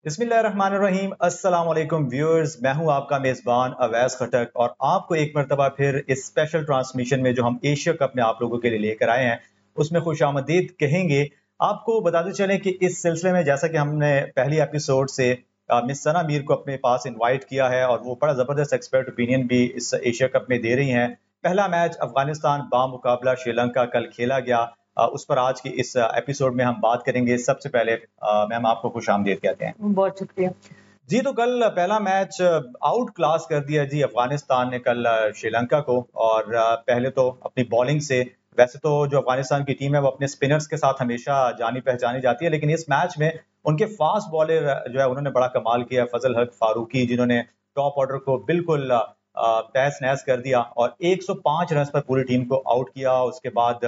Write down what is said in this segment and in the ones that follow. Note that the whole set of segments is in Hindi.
बिस्मिल्लाहिर्रहमानिर्रहीम। अस्सलाम वालेकुम व्यूअर्स, मैं हूं आपका मेज़बान अवैस खटक और आपको एक मरतबा फिर इस स्पेशल ट्रांसमिशन में जो हम एशिया कप में आप लोगों के लिए लेकर आए हैं उसमें खुशामदीद कहेंगे। आपको बताते चलें कि इस सिलसिले में जैसा कि हमने पहली एपिसोड से मिस सना मीर को अपने पास इनवाइट किया है और वो बड़ा ज़बरदस्त एक्सपर्ट ओपिनियन भी इस एशिया कप में दे रही हैं। पहला मैच अफगानिस्तान बामुकाबला श्रीलंका कल खेला गया। उस पर आज की इस एपिसोड में हम बात करेंगे। सबसे पहले मैम आपको खुशामदीद कहते हैं। बहुत शुक्रिया। जी, तो कल पहला मैच आउट क्लास कर दिया जी अफगानिस्तान ने कल श्रीलंका को। और पहले तो अपनी बॉलिंग से, वैसे तो जो अफगानिस्तान की टीम है वो अपने स्पिनर्स के साथ हमेशा जानी पहचानी जाती है, लेकिन इस मैच में उनके फास्ट बॉलर जो है उन्होंने बड़ा कमाल किया। फजल हक फारूकी जिन्होंने टॉप ऑर्डर को बिल्कुल तहस नहस कर दिया और 105 रन पर पूरी टीम को आउट किया। उसके बाद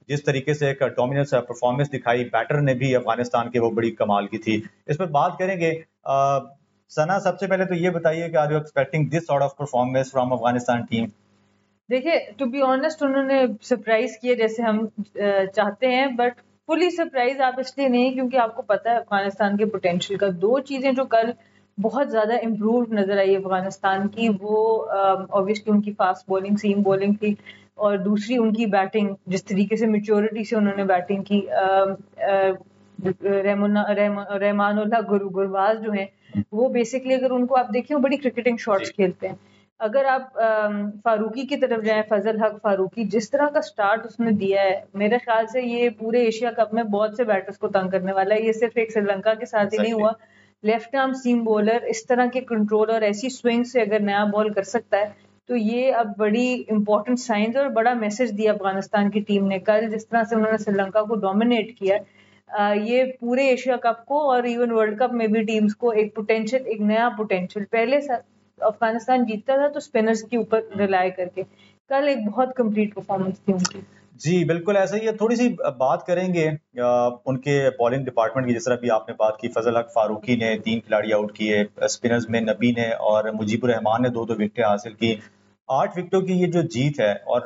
जिस तरीके से एक डोमिनेंस परफॉर्मेंस दिखाई बैटर ने भी अफगानिस्तान के, वो बड़ी कमाल की थी। इस पर बात करेंगे। सना, सबसे पहले तो ये बताइए कि are you expecting this sort of performance from Afghanistan team? देखिए, टू बी ऑनेस्ट उन्होंने सरप्राइज किया जैसे हम चाहते हैं, बट फुली सरप्राइज आप इसलिए नहीं क्योंकि आपको पता है अफगानिस्तान के पोटेंशियल का। दो चीजें जो कल बहुत ज्यादा इम्प्रूव नजर आई अफगानिस्तान की, वो ऑब्वियसली उनकी फास्ट बॉलिंग, सीम बॉलिंग थी, और दूसरी उनकी बैटिंग, जिस तरीके से मेच्योरिटी से उन्होंने बैटिंग की। रहमानुल्लाह गुरबाज जो हैं, वो बेसिकली अगर उनको आप देखें, वो बड़ी क्रिकेटिंग शॉट्स खेलते हैं। अगर आप फारूकी की तरफ जाएं, फजल हक फारूकी, जिस तरह का स्टार्ट उसने दिया है, मेरे ख्याल से ये पूरे एशिया कप में बहुत से बैटर्स को तंग करने वाला है। ये सिर्फ एक श्रीलंका के साथ ही नहीं हुआ। लेफ्ट आर्म सीम बॉलर इस तरह के कंट्रोल और ऐसी स्विंग से अगर नया बॉल कर सकता है, तो ये अब बड़ी इंपॉर्टेंट साइंस और बड़ा मैसेज दिया अफगानिस्तान की टीम ने कल। जिस तरह से उन्होंने श्रीलंका को डोमिनेट किया, ये पूरे एशिया कप को और इवन वर्ल्ड कप में भी टीम्स को एक पोटेंशियल, एक नया पोटेंशियल। पहले अफगानिस्तान जीतता था तो स्पिनर्स के ऊपर रिलाय करके, कल एक बहुत कंप्लीट परफॉर्मेंस थी उनकी। जी, बिल्कुल ऐसा ही है। थोड़ी सी बात करेंगे उनके बॉलिंग डिपार्टमेंट की। जिस तरह भी आपने बात की, फजल हक फारूकी ने 3 खिलाड़ी आउट किए, स्पिनर्स में नबी ने और मुजीबुर रहमान ने 2-2 विकेटें हासिल की। 8 विकेटों की ये जो जीत है, और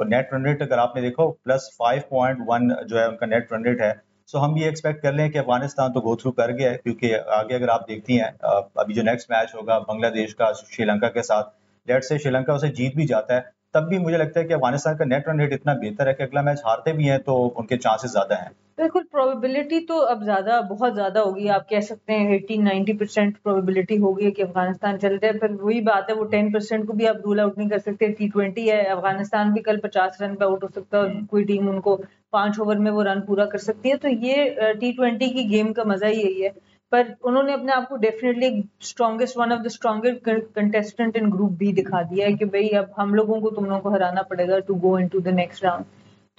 नेट रन रेट अगर आपने देखो प्लस 5.1 जो है उनका नेट रन रेट है। सो हम ये एक्सपेक्ट कर लें कि अफगानिस्तान तो गो थ्रू कर गया है, क्योंकि आगे अगर आप देखती हैं अभी जो नेक्स्ट मैच होगा बांग्लादेश का श्रीलंका के साथ, लेट्स से श्रीलंका उसे जीत भी जाता है, तब भी मुझे लगता है कि अफगानिस्तान का नेट रन रेट इतना बेहतर है कि अगला मैच हारते भी हैं तो उनके चांसेस ज्यादा हैं। बिल्कुल, प्रोबेबिलिटी तो अब बहुत ज्यादा होगी। आप कह सकते हैं 80-90% प्रोबेबिलिटी होगी कि अफगानिस्तान चल जाए। पर वही बात है, वो 10% को भी आप रूल आउट नहीं कर सकते। T20 है, अफगानिस्तान भी कल 50 रन पे आउट हो सकता है और कोई टीम उनको 5 ओवर में वो रन पूरा कर सकती है। तो ये T20 की गेम का मजा ही यही है। पर उन्होंने अपने आप को definitely strongest, one of the strongest contestant in group B दिखा दिया है कि भाई अब हम लोगों को तुम लोगों को हराना पड़ेगा to go into the next round.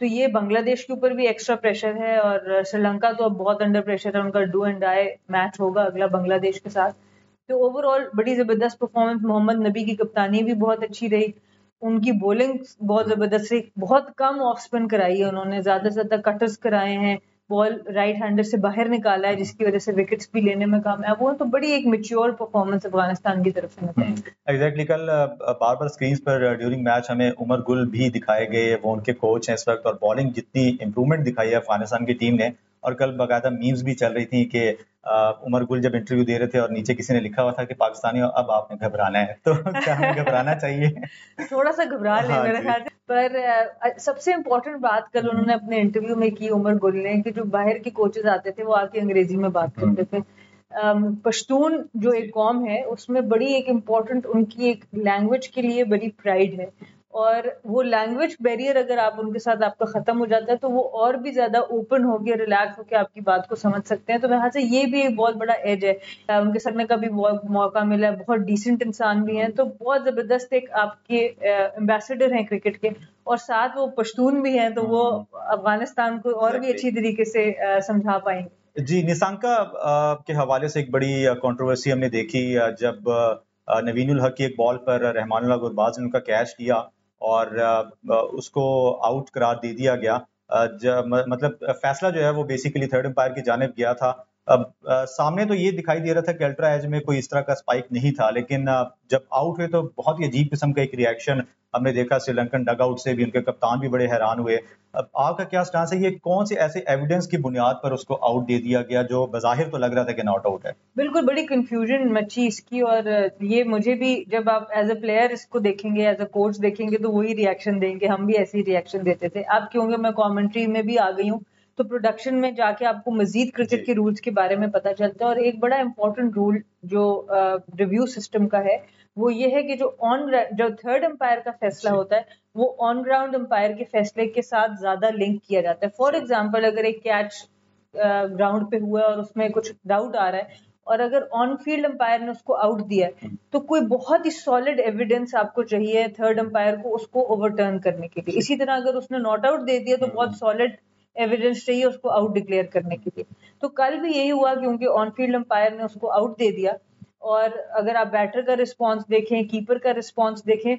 तो ये बांग्लादेश के ऊपर भी एक्स्ट्रा प्रेशर है, और श्रीलंका तो अब बहुत अंडर प्रेशर है। उनका डू एंड डाई मैच होगा अगला बांग्लादेश के साथ। तो ओवरऑल बड़ी जबरदस्त परफॉर्मेंस। मोहम्मद नबी की कप्तानी भी बहुत अच्छी रही, उनकी बॉलिंग बहुत जबरदस्त रही। बहुत कम ऑफ स्पिन कराई है उन्होंने, ज्यादा से ज्यादा कटर्स कराए हैं, बॉल राइट हैंडर से बाहर निकाला है, जिसकी वजह से विकेट्स भी लेने में कामयाब हुआ। तो बड़ी एक मैच्योर परफॉर्मेंस अफगानिस्तान की तरफ से नजर आई। एग्जैक्टली कल बार बार स्क्रीन पर ड्यूरिंग मैच हमें उमर गुल भी दिखाए गए, वो उनके कोच हैं इस वक्त। और बॉलिंग जितनी इंप्रूवमेंट दिखाई है अफगानिस्तान की टीम ने, और कल बाकायदा मीम्स भी चल रही थी कि उमर गुल जब इंटरव्यू दे रहे थे और नीचे किसी ने लिखा हुआ था कि पाकिस्तानी अब आपने घबराना है, तो क्या हमें घबराना चाहिए? थोड़ा सा घबरा ले हाँ मेरे जी। ख्याल से। पर सबसे इम्पोर्टेंट बात कल उन्होंने अपने इंटरव्यू में की, उमर गुल ने, कि जो बाहर के कोचेस आते थे वो आके अंग्रेजी में बात करते थे। पश्तून जो एक कौम है, उसमें बड़ी एक इम्पोर्टेंट उनकी एक लैंग्वेज के लिए बड़ी प्राइड है, और वो लैंग्वेज बैरियर अगर आप उनके साथ आपका खत्म हो जाता है तो वो और भी ज्यादा ओपन होके, रिलैक्स होके आपकी बात को समझ सकते हैं। तो मेरे ख्याल से ये भी एक बहुत बड़ा एज है। उनके सामने का भी मौका मिला है, बहुत डिसेंट इंसान भी हैं, तो बहुत जबरदस्त एक आपके एम्बेसडर हैं क्रिकेट के, और साथ वो पश्तून भी हैं, तो वो अफगानिस्तान को और भी अच्छी तरीके से समझा पाएंगे। जी, निशांका के हवाले से एक बड़ी कंट्रोवर्सी हमने देखी जब नवीनुल हक की एक बॉल पर रहमानुल्लाह गुरबाज ने उनका कैच लिया और उसको आउट करार दे दिया गया। मतलब फैसला जो है वो बेसिकली थर्ड अंपायर की जानिब गया था। अब सामने तो ये दिखाई दे रहा था कि अल्ट्रा एज में कोई इस तरह का स्पाइक नहीं था, लेकिन जब आउट हुए तो बहुत ही अजीब किस्म का एक रिएक्शन हमने देखा श्रीलंकन डगआउट से भी। उनके कप्तान भी बड़े हैरान हुए। अब आपका क्या स्टांस है, ये कौन से ऐसे एविडेंस की बुनियाद पर उसको आउट दे दिया गया जो बज़ाहिर तो लग रहा था कि नॉट आउट है? बिल्कुल बड़ी कंफ्यूजन मची इसकी, और ये मुझे भी, जब आप एज अ प्लेयर इसको देखेंगे, एज अ कोच देखेंगे, तो वही रिएक्शन देंगे। हम भी ऐसे ही रिएक्शन देते थे। अब क्योंकि मैं कमेंट्री में भी आ गई हूँ, तो प्रोडक्शन में जाके आपको मजीद क्रिकेट के रूल्स के बारे में पता चलता है। और एक बड़ा इंपॉर्टेंट रूल जो रिव्यू सिस्टम का है, वो ये है कि जो थर्ड अंपायर का फैसला होता है, वो ऑन ग्राउंड अंपायर के फैसले के साथ ज्यादा लिंक किया जाता है। फॉर एग्जाम्पल, अगर एक कैच ग्राउंड पे हुआ और उसमें कुछ डाउट आ रहा है, और अगर ऑन फील्ड अंपायर ने उसको आउट दिया है, तो कोई बहुत ही सॉलिड एविडेंस आपको चाहिए थर्ड अंपायर को उसको ओवरटर्न करने के लिए। इसी तरह अगर उसने नॉट आउट दे दिया, तो बहुत सॉलिड एविडेंस चाहिए उसको आउट डिक्लेयर करने के लिए। तो कल भी यही हुआ, क्योंकि ऑन फील्ड अंपायर ने उसको आउट दे दिया। और अगर आप बैटर का रिस्पॉन्स देखें, कीपर का रिस्पॉन्स देखें,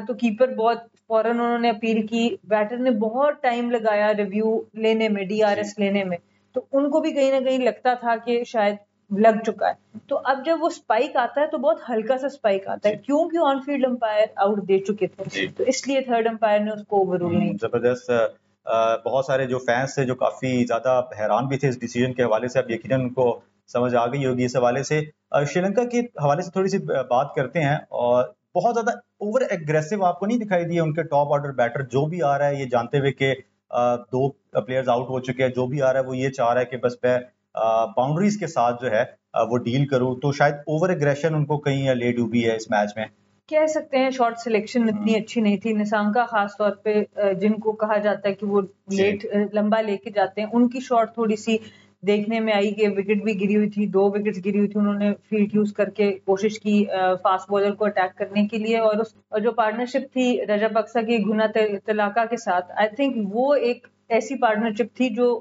तो कीपर बहुत फौरन उन्होंने अपील की, बैटर ने बहुत टाइम लगाया रिव्यू लेने में, डीआरएस लेने में। तो उनको भी कहीं ना कहीं लगता था कि शायद लग चुका है। तो अब जब वो स्पाइक आता है, तो बहुत हल्का सा स्पाइक आता है, क्योंकि ऑन फील्ड अंपायर आउट दे चुके थे, तो इसलिए थर्ड अंपायर ने उसको ओवररूल नहीं। जबरदस्त। बहुत सारे जो फैंस थे जो काफी ज्यादा हैरान भी थे इस डिसीजन के हवाले से। अब यकीनन उनको समझ आ गई होगी इस हवाले से। श्रीलंका के हवाले से थोड़ी सी बात करते हैं। और बहुत ज्यादा ओवर एग्रेसिव आपको नहीं दिखाई दिए उनके टॉप ऑर्डर बैटर? जो भी आ रहा है ये जानते हुए कि दो प्लेयर्स आउट हो चुके हैं, जो भी आ रहा है वो ये चाह रहा है कि बस मैं बाउंड्रीज के साथ जो है वो डील करूं, तो शायद ओवर एग्रेशन उनको कहीं ले डूबी है इस मैच में। कह सकते हैं शॉट सिलेक्शन इतनी अच्छी नहीं थी। निसांका खास तौर पे, जिनको कहा जाता है कि वो लेट लंबा लेके जाते हैं, उनकी शॉट थोड़ी सी देखने में आई कि विकेट भी गिरी हुई थी, 2 विकेट्स गिरी हुई थी। उन्होंने फील्ड यूज करके कोशिश की फास्ट बॉलर को अटैक करने के लिए। और जो पार्टनरशिप थी रजापक्सा की गुना तलाका के साथ, आई थिंक वो एक ऐसी पार्टनरशिप थी जो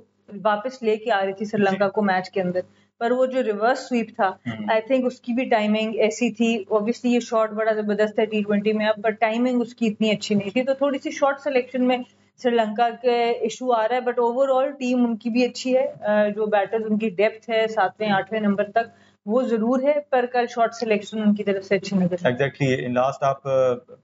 वापस लेके आ रही थी श्रीलंका को मैच के अंदर। पर वो जो रिवर्स स्वीप था, आई थिंक उसकी भी टाइमिंग ऐसी थी। ऑब्वियसली ये शॉट बड़ा जबरदस्त है T20 में अब, पर टाइमिंग उसकी इतनी अच्छी नहीं थी। तो थोड़ी सी शॉट सिलेक्शन में श्रीलंका के इशू आ रहा है। बट ओवरऑल टीम उनकी भी अच्छी है। जो बैटर्स उनकी डेप्थ है 7वें 8वें नंबर तक, वो जरूर है, पर कल शॉट सिलेक्शन उनकी तरफ से अच्छी नजर। एग्जैक्टली। इन लास्ट आप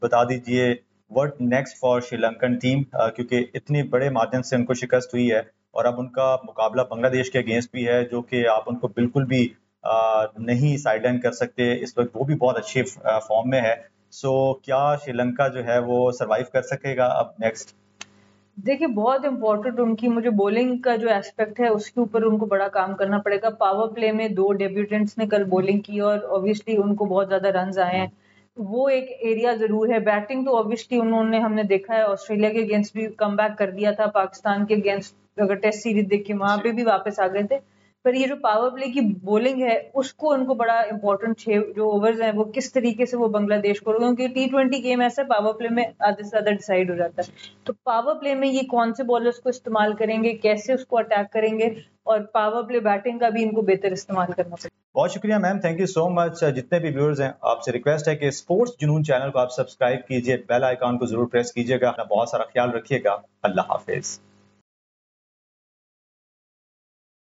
बता दीजिए what next for Sri Lankan team, क्योंकि इतनी बड़े मार्जिन से उनको शिकस्त हुई है और अब उनका मुकाबला बांग्लादेश के अगेंस्ट भी है, जो कि आप उनको बिल्कुल भी नहीं साइडलाइन कर सकते इस वक्त। वो भी बहुत अच्छे फॉर्म में है। सो क्या श्रीलंका जो है वो सरवाइव कर सकेगा अब नेक्स्ट? देखिए, बहुत इंपॉर्टेंट उनकी, मुझे बॉलिंग का जो एस्पेक्ट है उसके ऊपर उनको बड़ा काम करना पड़ेगा। पावर प्ले में 2 डेब्यूटेंट्स ने कल बॉलिंग की और ऑब्वियसली उनको बहुत ज्यादा रन्स आए हैं। वो एक एरिया जरूर है। बैटिंग तो ऑब्वियसली उन्होंने, हमने देखा है ऑस्ट्रेलिया के अगेंस्ट भी कमबैक कर दिया था, पाकिस्तान के अगेंस्ट अगर टेस्ट सीरीज देखे वहां पे भी वापस आ गए थे। पर ये जो पावर प्ले की बॉलिंग है, उसको उनको बड़ा इंपॉर्टेंट 6 जो ओवर्स हैं वो किस तरीके से वो बांग्लादेश को, क्योंकि T20 गेम ऐसा पावर प्ले में आधे से ज्यादा डिसाइड हो जाता है। तो पावर प्ले में ये कौन से बॉलर्स को इस्तेमाल करेंगे, कैसे उसको अटैक करेंगे, और पावर प्ले बैटिंग का भी इनको बेहतर इस्तेमाल करना पड़ेगा। बहुत शुक्रिया ma'am, thank you so much. जितने भी व्यूअर्स हैं आपसे रिक्वेस्ट है कि स्पोर्ट्स जुनून चैनल को आप सब्सक्राइब कीजिए, बेल आइकॉन को जरूर प्रेस कीजिएगा। अपना बहुत सारा ख्याल रखिएगा। अल्लाह हाफिज।